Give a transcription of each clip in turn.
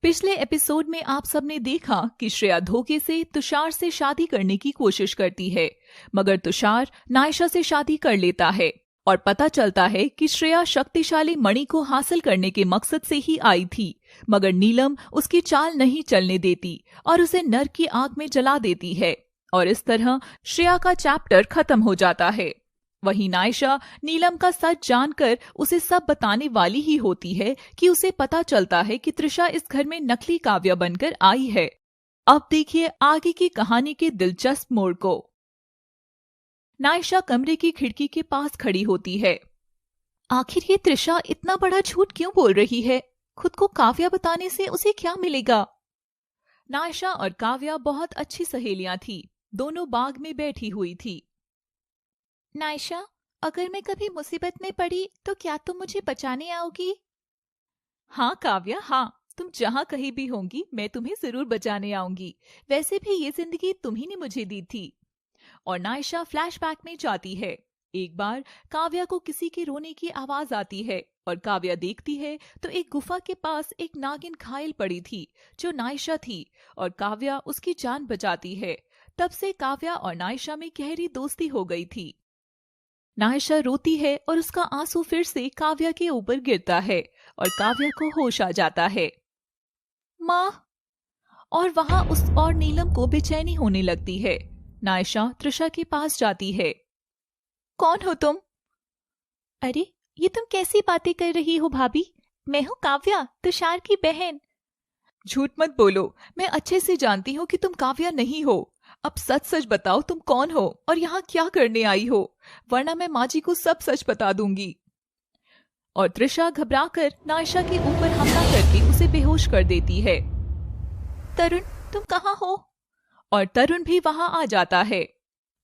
पिछले एपिसोड में आप सबने देखा कि श्रेया धोखे से तुषार से शादी करने की कोशिश करती है, मगर तुषार नायशा से शादी कर लेता है और पता चलता है कि श्रेया शक्तिशाली मणि को हासिल करने के मकसद से ही आई थी, मगर नीलम उसकी चाल नहीं चलने देती और उसे नर्क की आग में जला देती है और इस तरह श्रेया का चैप्टर खत्म हो जाता है। वहीं नायशा नीलम का सच जानकर उसे सब बताने वाली ही होती है कि उसे पता चलता है कि त्रिशा इस घर में नकली काव्या बनकर आई है। अब देखिए आगे की कहानी के दिलचस्प मोड़ को। नायशा कमरे की खिड़की के पास खड़ी होती है। आखिर ये त्रिशा इतना बड़ा झूठ क्यों बोल रही है? खुद को काव्या बताने से उसे क्या मिलेगा? नायशा और काव्या बहुत अच्छी सहेलियां थी। दोनों बाग में बैठी हुई थी। नायशा, अगर मैं कभी मुसीबत में पड़ी तो क्या तुम मुझे बचाने आओगी? हाँ काव्या, हाँ, तुम जहाँ कहीं भी होंगी मैं तुम्हें जरूर बचाने आऊंगी। वैसे भी ये जिंदगी तुम ही ने मुझे दी थी। और नायशा फ्लैशबैक में जाती है। एक बार काव्या को किसी के रोने की आवाज आती है और काव्या देखती है तो एक गुफा के पास एक नागिन घायल पड़ी थी जो नायशा थी और काव्या उसकी जान बचाती है। तब से काव्या और नायशा में गहरी दोस्ती हो गई थी। नायशा रोती है और उसका आंसू फिर से काव्या के ऊपर गिरता है और काव्या को होश आ जाता है। माँ! और वहां उस और नीलम को बेचैनी होने लगती है। नायशा त्रिशा के पास जाती है। कौन हो तुम? अरे, ये तुम कैसी बातें कर रही हो भाभी? मैं हूँ काव्या, तुषार की बहन। झूठ मत बोलो, मैं अच्छे से जानती हूँ कि तुम काव्या नहीं हो। अब सच सच बताओ तुम कौन हो और यहाँ क्या करने आई हो, वरना मैं माँ जी को सब सच बता दूंगी। और त्रिशा घबराकर नायशा के ऊपर हमला करके उसे बेहोश कर देती है। तरुण, तुम कहाँ हो? और तरुण भी वहां आ जाता है।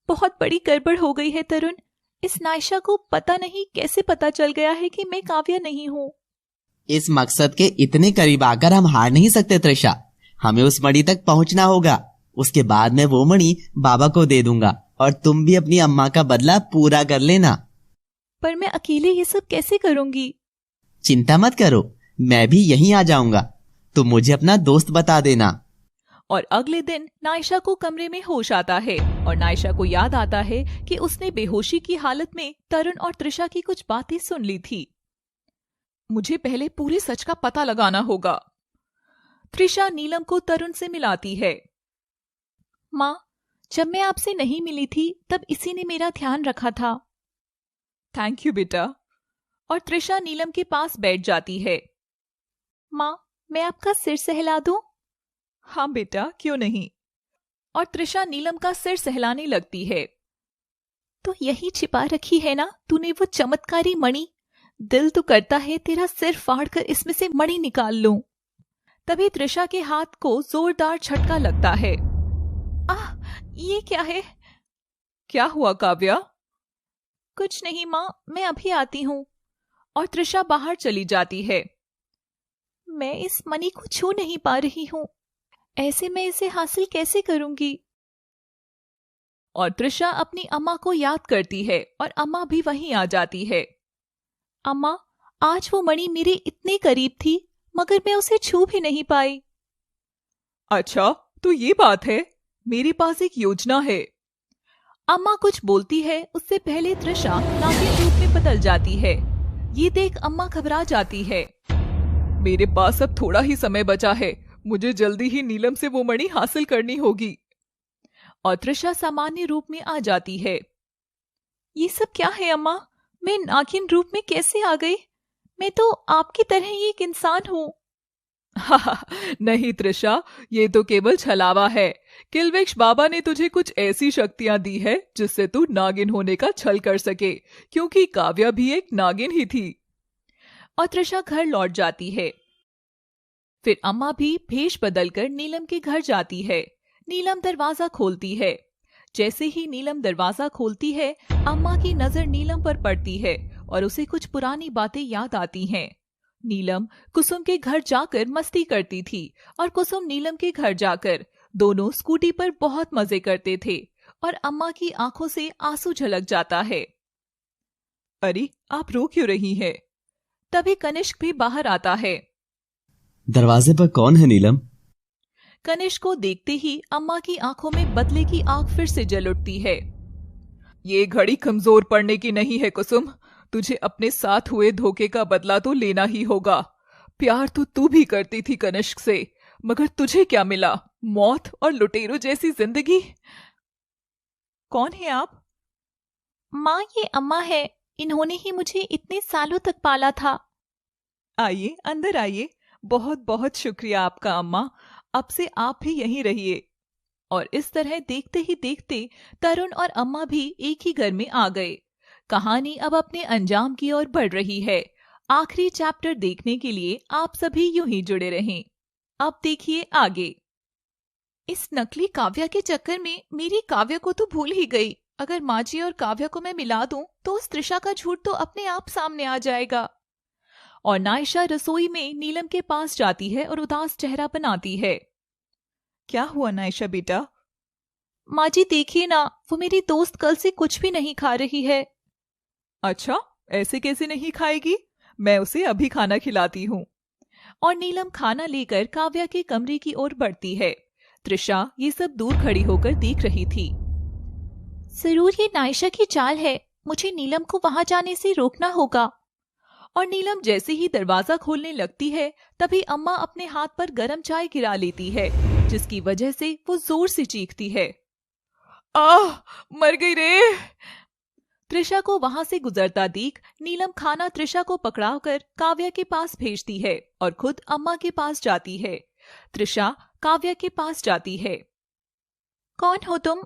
बहुत बड़ी गड़बड़ हो गई है तरुण। इस नायशा को पता नहीं कैसे पता चल गया है कि मैं काव्या नहीं हूँ। इस मकसद के इतने करीब आकर हम हार नहीं सकते त्रिशा। हमें उस मणि तक पहुंचना होगा। उसके बाद मैं वो मणि बाबा को दे दूंगा और तुम भी अपनी अम्मा का बदला पूरा कर लेना। पर मैं अकेले ये सब कैसे करूंगी? चिंता मत करो, मैं भी यहीं आ जाऊंगा। तुम मुझे अपना दोस्त बता देना। और अगले दिन नायशा को कमरे में होश आता है और नायशा को याद आता है कि उसने बेहोशी की हालत में तरुण और त्रिशा की कुछ बातें सुन ली थी। मुझे पहले पूरे सच का पता लगाना होगा। त्रिशा नीलम को तरुण से मिलाती है। माँ, जब मैं आपसे नहीं मिली थी तब इसी ने मेरा ध्यान रखा था। थैंक यू बेटा। और त्रिशा नीलम के पास बैठ जाती है। माँ, मैं आपका सिर सहला दूं? हाँ बेटा, क्यों नहीं। और त्रिशा नीलम का सिर सहलाने लगती है। तो यही छिपा रखी है ना तूने वो चमत्कारी मणि? दिल तो करता है तेरा सिर फाड़कर इसमें से मणि निकाल लूं। तभी त्रिशा के हाथ को जोरदार झटका लगता है। आह, ये क्या है? क्या हुआ काव्या? कुछ नहीं माँ, मैं अभी आती हूँ। और त्रिशा बाहर चली जाती है। मैं इस मणि को छू नहीं पा रही हूँ। ऐसे मैं इसे हासिल कैसे करूंगी? और त्रिशा अपनी अम्मा को याद करती है और अम्मा भी वहीं आ जाती है। अम्मा, आज वो मणि मेरे इतने करीब थी मगर मैं उसे छू भी नहीं पाई। अच्छा, तो ये बात है। मेरे पास एक योजना है। अम्मा कुछ बोलती है उससे पहले त्रिशा नागिन रूप में बदल जाती है। ये देख अम्मा घबरा जाती है। मेरे पास अब थोड़ा ही समय बचा है। मुझे जल्दी ही नीलम से वो मणि हासिल करनी होगी। और त्रिशा सामान्य रूप में आ जाती है। ये सब क्या है अम्मा? मैं नागिन रूप में कैसे आ गई? मैं तो आपकी तरह ही एक इंसान हूँ। नहीं त्रिशा, ये तो केवल छलावा है। किल्वेक्श बाबा ने तुझे कुछ ऐसी शक्तियां दी है जिससे तू नागिन होने का छल कर सके, क्योंकि काव्या भी एक नागिन ही थी। और त्रिशा घर लौट जाती है। फिर अम्मा भी भेष बदलकर नीलम के घर जाती है। नीलम दरवाजा खोलती है। जैसे ही नीलम दरवाजा खोलती है, अम्मा की नजर नीलम पर पड़ती है और उसे कुछ पुरानी बातें याद आती हैं। नीलम कुसुम के घर जाकर मस्ती करती थी और कुसुम नीलम के घर जाकर दोनों स्कूटी पर बहुत मजे करते थे और अम्मा की आंखों से आंसू झलक जाता है। अरे, आप रो क्यों रही हैं? तभी कनिष्क भी बाहर आता है। दरवाजे पर कौन है नीलम? कनिष्क को देखते ही अम्मा की आंखों में बदले की आग फिर से जल उठती है। ये घड़ी कमजोर पड़ने की नहीं है कुसुम, तुझे अपने साथ हुए धोखे का बदला तो लेना ही होगा। प्यार तो तू भी करती थी कनिष्क से, मगर तुझे क्या मिला? मौत और लुटेरों जैसी जिंदगी। कौन है आप? माँ, ये अम्मा है। इन्होंने ही मुझे इतने सालों तक पाला था। आइए, अंदर आइए। बहुत बहुत शुक्रिया आपका अम्मा, अब से आप भी यहीं रहिए। और इस तरह देखते ही देखते तरुण और अम्मा भी एक ही घर में आ गए। कहानी अब अपने अंजाम की ओर बढ़ रही है। आखिरी चैप्टर देखने के लिए आप सभी यूं ही जुड़े रहें। अब देखिए आगे। इस नकली काव्या के चक्कर में मेरी काव्या को तो भूल ही गई। अगर माजी और काव्या को मैं मिला दूं तो उस त्रिशा का झूठ तो अपने आप सामने आ जाएगा। और नायशा रसोई में नीलम के पास जाती है और उदास चेहरा बनाती है। क्या हुआ नायशा बेटा? माँ जी देखिए ना, वो मेरी दोस्त कल से कुछ भी नहीं खा रही है। अच्छा, ऐसे कैसे नहीं खाएगी? मैं उसे अभी खाना खिलाती हूँ। और नीलम खाना लेकर काव्या के कमरे की ओर बढ़ती है। त्रिशा ये सब दूर खड़ी होकर देख रही थी। जरूर ये नायशा की चाल है, मुझे नीलम को वहां जाने से रोकना होगा। और नीलम जैसे ही दरवाजा खोलने लगती है तभी अम्मा अपने हाथ पर गरम चाय गिरा लेती है, जिसकी वजह से वो जोर से चीखती है। आह, मर गई रे! त्रिशा को वहां से गुजरता देख नीलम खाना त्रिशा को पकड़ाकर काव्या के पास भेजती है और खुद अम्मा के पास जाती है। त्रिशा काव्या के पास जाती है। कौन हो तुम?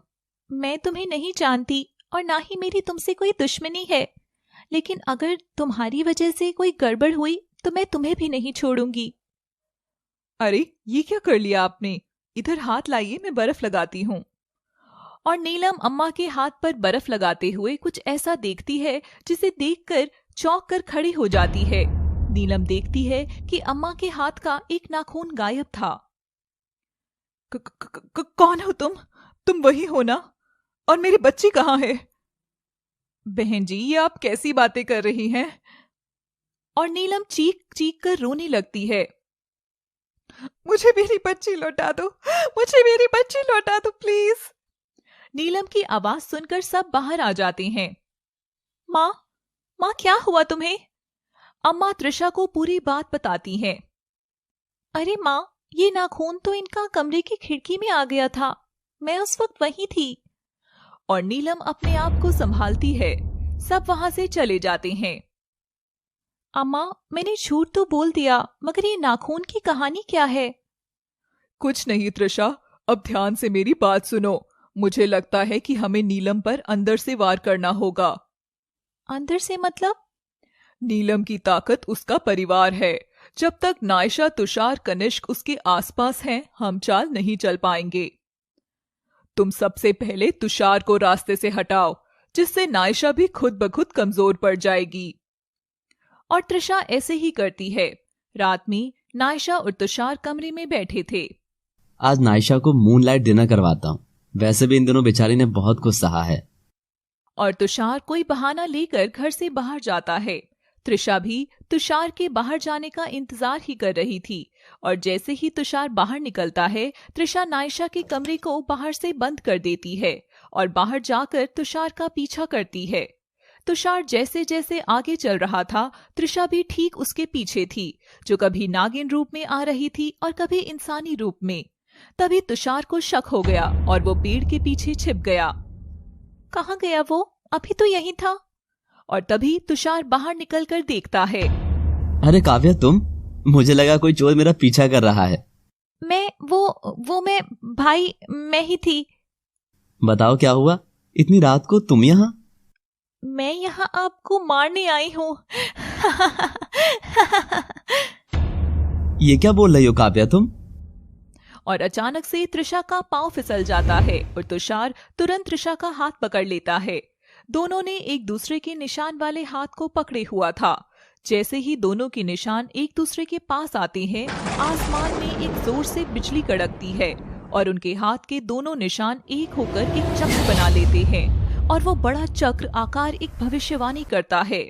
मैं तुम्हें नहीं जानती और ना ही मेरी तुमसे कोई दुश्मनी है, लेकिन अगर तुम्हारी वजह से कोई गड़बड़ हुई तो मैं तुम्हें भी नहीं छोड़ूंगी। अरे, ये क्या कर लिया आपने? इधर हाथ लाइए, मैं बर्फ लगाती हूँ। और नीलम अम्मा के हाथ पर बर्फ लगाते हुए कुछ ऐसा देखती है जिसे देखकर चौंक कर खड़ी हो जाती है। नीलम देखती है कि अम्मा के हाथ का एक नाखून गायब था। कौन हो तुम? तुम वही हो ना? और मेरी बच्ची कहाँ है? बहन जी, ये आप कैसी बातें कर रही हैं? और नीलम चीख चीख कर रोने लगती है। मुझे मेरी बच्ची लौटा दो, मुझे मेरी बच्ची लौटा दो प्लीज। नीलम की आवाज सुनकर सब बाहर आ जाते हैं। माँ, माँ क्या हुआ तुम्हें? अम्मा त्रिशा को पूरी बात बताती हैं। अरे माँ, ये नाखून तो इनका कमरे की खिड़की में आ गया था, मैं उस वक्त वहीं थी। और नीलम अपने आप को संभालती है। सब वहां से चले जाते हैं। अम्मा, मैंने झूठ तो बोल दिया, मगर ये नाखून की कहानी क्या है? कुछ नहीं त्रिशा, अब ध्यान से मेरी बात सुनो। मुझे लगता है कि हमें नीलम पर अंदर से वार करना होगा। अंदर से मतलब? नीलम की ताकत उसका परिवार है। जब तक नायशा, तुषार, कनिष्क उसके आसपास हैं, हम चाल नहीं चल पाएंगे। तुम सबसे पहले तुषार को रास्ते से हटाओ, जिससे नायशा भी खुद ब खुद कमजोर पड़ जाएगी। और त्रिशा ऐसे ही करती है। रात में नायशा और तुषार कमरे में बैठे थे। आज नायशा को मूनलाइट डिनर करवाता हूँ, वैसे भी इन दिनों बेचारी ने बहुत कुछ सहा है। और तुषार कोई बहाना लेकर घर से बाहर जाता है। त्रिशा भी तुषार के बाहर जाने का इंतजार ही कर रही थी। और जैसे ही तुषार बाहर निकलता है, त्रिशा नायशा के कमरे को बाहर से बंद कर देती है और बाहर जाकर तुषार का पीछा करती है। तुषार जैसे जैसे आगे चल रहा था, त्रिशा भी ठीक उसके पीछे थी, जो कभी नागिन रूप में आ रही थी और कभी इंसानी रूप में। तभी तुषार को शक हो गया और वो पेड़ के पीछे छिप गया। कहाँ गया वो? अभी तो यहीं था। और तभी तुषार बाहर निकलकर देखता है। अरे काव्या, तुम? मुझे लगा कोई चोर मेरा पीछा कर रहा है। मैं भाई, मैं ही थी। बताओ क्या हुआ? इतनी रात को तुम यहाँ? मैं यहाँ आपको मारने आई हूँ। ये क्या बोल रही हो काव्या तुम? और अचानक से त्रिशा का पांव फिसल जाता है और तुषार तुरंत त्रिशा का हाथ पकड़ लेता है। दोनों ने एक दूसरे के निशान वाले हाथ को पकड़े हुआ था। जैसे ही दोनों के निशान एक दूसरे के पास आते हैं, आसमान में एक जोर से बिजली कड़कती है और उनके हाथ के दोनों निशान एक होकर एक चक्र बना लेते हैं और वो बड़ा चक्र आकार एक भविष्यवाणी करता है।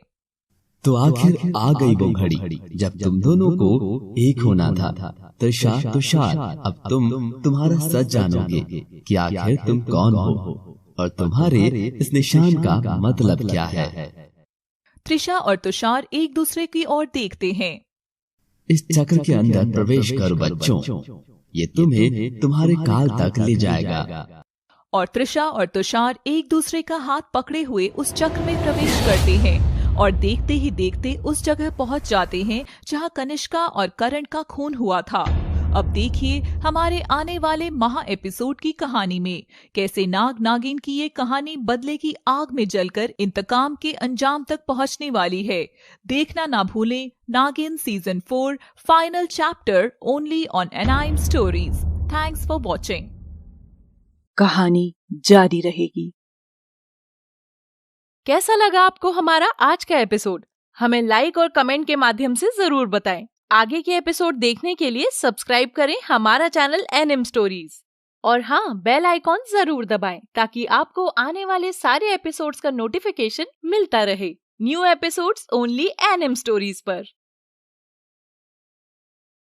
तो आखिर आ गई वो घड़ी जब तुम दोनों को एक होना था। त्रिशा, तुषार, अब तुम्हारा सच जानोगे कि आखिर तुम कौन हो और तुम्हारे इस निशान का मतलब क्या है। त्रिशा और तुषार एक दूसरे की ओर देखते हैं। इस चक्र के अंदर प्रवेश करो बच्चों, ये तुम्हें तुम्हारे काल तक ले जाएगा। और त्रिशा और तुषार एक दूसरे का हाथ पकड़े हुए उस चक्र में प्रवेश करते हैं और देखते ही देखते उस जगह पहुंच जाते हैं जहां कनिष्का और करण का खून हुआ था। अब देखिए हमारे आने वाले महा एपिसोड की कहानी में कैसे नाग नागिन की ये कहानी बदले की आग में जलकर इंतकाम के अंजाम तक पहुंचने वाली है। देखना ना भूलें नागिन season 4 final chapter only on anime stories. Thanks for watching. कहानी जारी रहेगी। कैसा लगा आपको हमारा आज का एपिसोड? हमें लाइक और कमेंट के माध्यम से जरूर बताएं। आगे के एपिसोड देखने के लिए सब्सक्राइब करें हमारा चैनल एनएम स्टोरीज और हाँ, बेल आइकॉन जरूर दबाएं ताकि आपको आने वाले सारे एपिसोड्स का नोटिफिकेशन मिलता रहे। New episodes only NM stories पर।